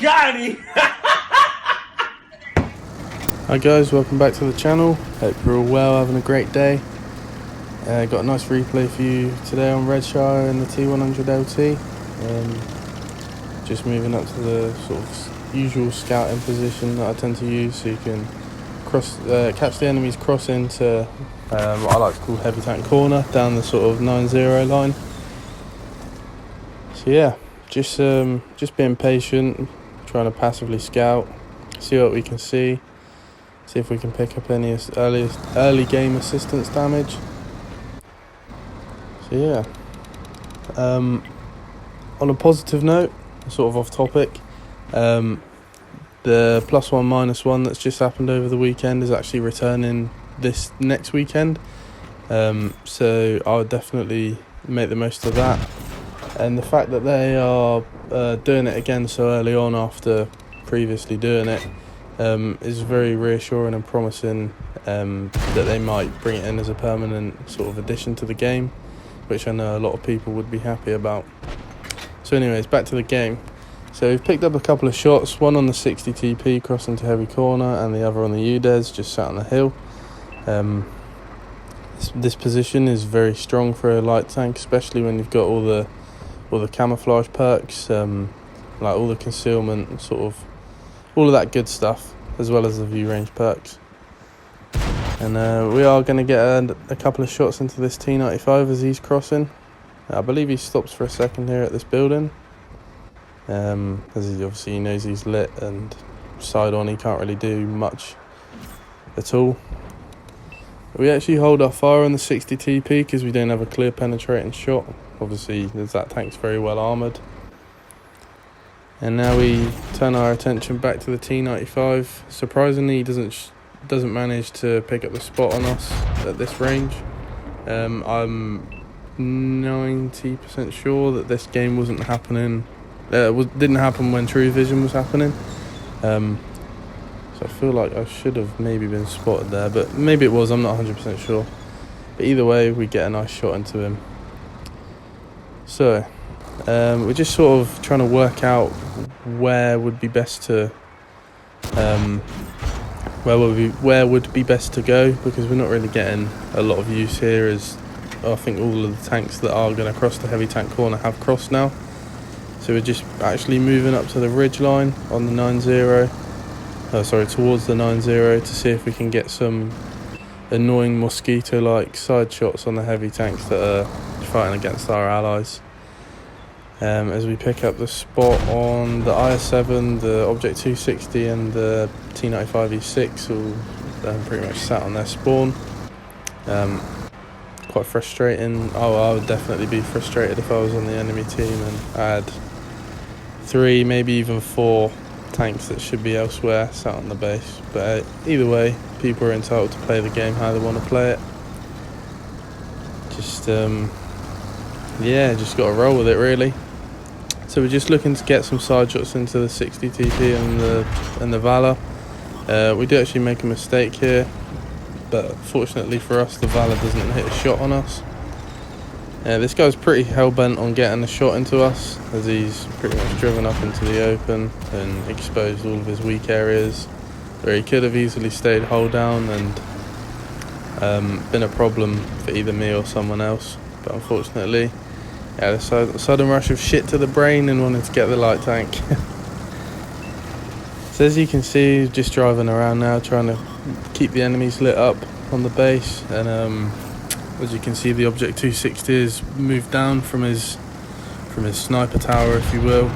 Got him! Hi guys, welcome back to the channel. Hope you're all well, having a great day. Got a nice replay for you today on Redshire and the T-100 LT. Just moving up to the sort of usual scouting position that I tend to use, so you can catch the enemies cross into what I like to call heavy tank corner down the sort of 9-0 line. So yeah, just being patient, trying to passively scout, see what we can see if we can pick up any early game assistance damage. So yeah, on a positive note, sort of off topic, the +1/-1 that's just happened over the weekend is actually returning this next weekend, so I would definitely make the most of that. And the fact that they are doing it again so early on after previously doing it is very reassuring and promising, that they might bring it in as a permanent sort of addition to the game, which I know a lot of people would be happy about. So anyways, back to the game. So we've picked up a couple of shots, one on the 60 TP crossing to heavy corner and the other on the UDES just sat on the hill. This position is very strong for a light tank, especially when you've got all the camouflage perks, like all the concealment, sort of all of that good stuff, as well as the view range perks. And we are going to get a couple of shots into this T95 as he's crossing. I believe he stops for a second here at this building, as he obviously knows he's lit, and side on he can't really do much at all. We actually hold our fire on the 60 TP because we don't have a clear penetrating shot. Obviously that tank's very well armoured. And now we turn our attention back to the T95. Surprisingly, he doesn't manage to pick up the spot on us at this range. I'm 90% sure that this game wasn't happening. Didn't happen when True Vision was happening. So I feel like I should have maybe been spotted there, but maybe it was. I'm not 100% sure. But either way, we get a nice shot into him. So we're just sort of trying to work out where would be best to where would be best to go, because we're not really getting a lot of use here, as I think all of the tanks that are going to cross the heavy tank corner have crossed now. So we're just actually moving up to the ridge line on the 9-0, towards the 9-0, to see if we can get some annoying mosquito-like side shots on the heavy tanks that are fighting against our allies. As we pick up the spot on the IS-7, the Object 260 and the T-95 E6 all pretty much sat on their spawn. Quite frustrating. I would definitely be frustrated if I was on the enemy team and I had 3, maybe even 4 tanks that should be elsewhere sat on the base. But either way, people are entitled to play the game how they want to play it. Just got to roll with it really. So we're just looking to get some side shots into the 60 TP and the Valor. We do actually make a mistake here, but fortunately for us, the Valor doesn't hit a shot on us. This guy's pretty hell-bent on getting a shot into us, as he's pretty much driven up into the open and exposed all of his weak areas, where he could have easily stayed hull down and been a problem for either me or someone else. But unfortunately, the sudden rush of shit to the brain and wanted to get the light tank. So as you can see, just driving around now, trying to keep the enemies lit up on the base. And as you can see, the Object 260 has moved down from his sniper tower, if you will,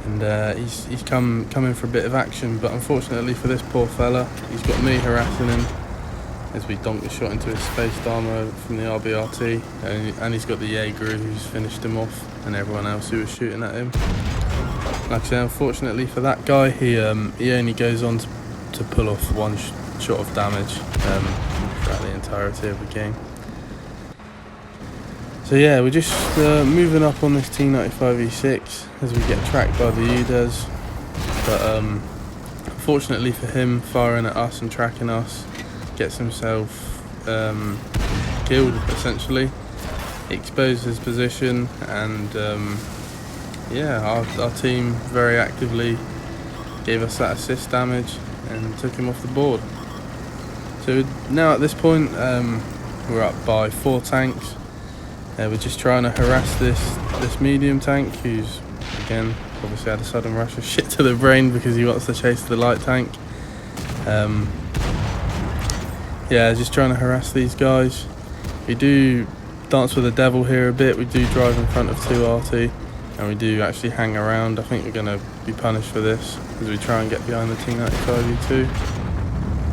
and he's come in for a bit of action. But unfortunately for this poor fella, he's got me harassing him as we donk the shot into his spaced armour from the RBRT, and he's got the Jaeger who's finished him off, and everyone else who was shooting at him. Like I say, unfortunately for that guy, he only goes on to pull off one shot of damage throughout the entirety of the game. So yeah, we're just moving up on this T-95 E6 as we get tracked by the UDES, but unfortunately for him, firing at us and tracking us, gets himself killed essentially. He exposed his position, and yeah, our team very actively gave us that assist damage and took him off the board. So now at this point, we're up by 4 tanks. We're just trying to harass this medium tank, who's again obviously had a sudden rush of shit to the brain because he wants to chase the light tank. Yeah, just trying to harass these guys. We do dance with the devil here a bit. We do drive in front of 2 RT, and we do actually hang around. I think we're going to be punished for this as we try and get behind the T95 E2.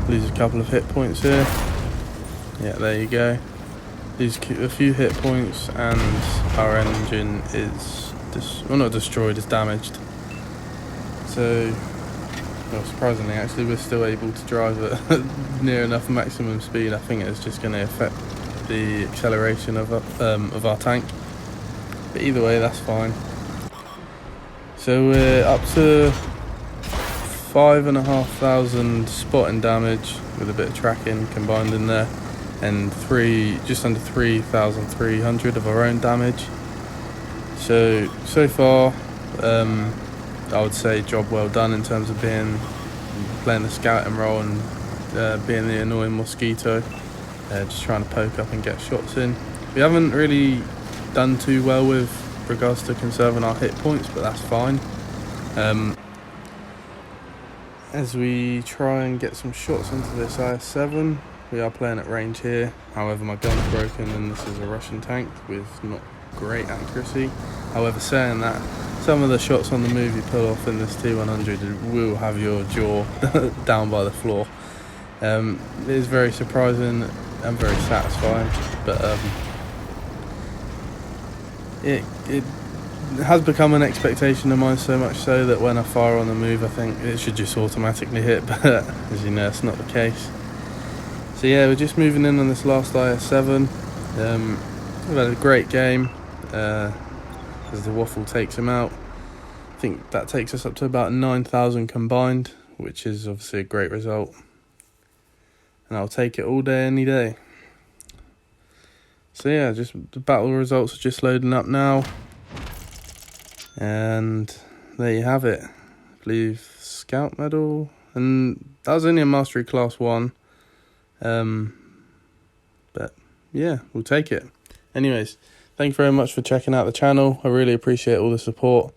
Lose a couple of hit points here. Yeah, there you go. Lose a few hit points, and our engine is well, not destroyed, it's damaged. So, well, surprisingly, actually, we're still able to drive at near enough maximum speed. I think it's just going to affect the acceleration of our tank. But either way, that's fine. So we're up to 5,500 spotting damage with a bit of tracking combined in there, and just under 3,300 of our own damage. So far, I would say job well done in terms of playing the scouting role and being the annoying mosquito, just trying to poke up and get shots in. We haven't really done too well with regards to conserving our hit points, but that's fine. As we try and get some shots into this IS-7, we are playing at range here. However, my gun's broken and this is a Russian tank with not great accuracy. However, saying that, some of the shots on the move you pull off in this T-100 will have your jaw down by the floor. It is very surprising and very satisfying, but it has become an expectation of mine, so much so that when I fire on the move I think it should just automatically hit, but as you know, it's not the case. So yeah, we're just moving in on this last IS-7. We've had a great game as the waffle takes him out. I think that takes us up to about 9,000 combined, which is obviously a great result, and I'll take it all day any day. So yeah, just the battle results are just loading up now, and there you have it. I believe Scout Medal, and that was only a Mastery Class 1, but yeah, we'll take it. Anyways, thank you very much for checking out the channel. I really appreciate all the support.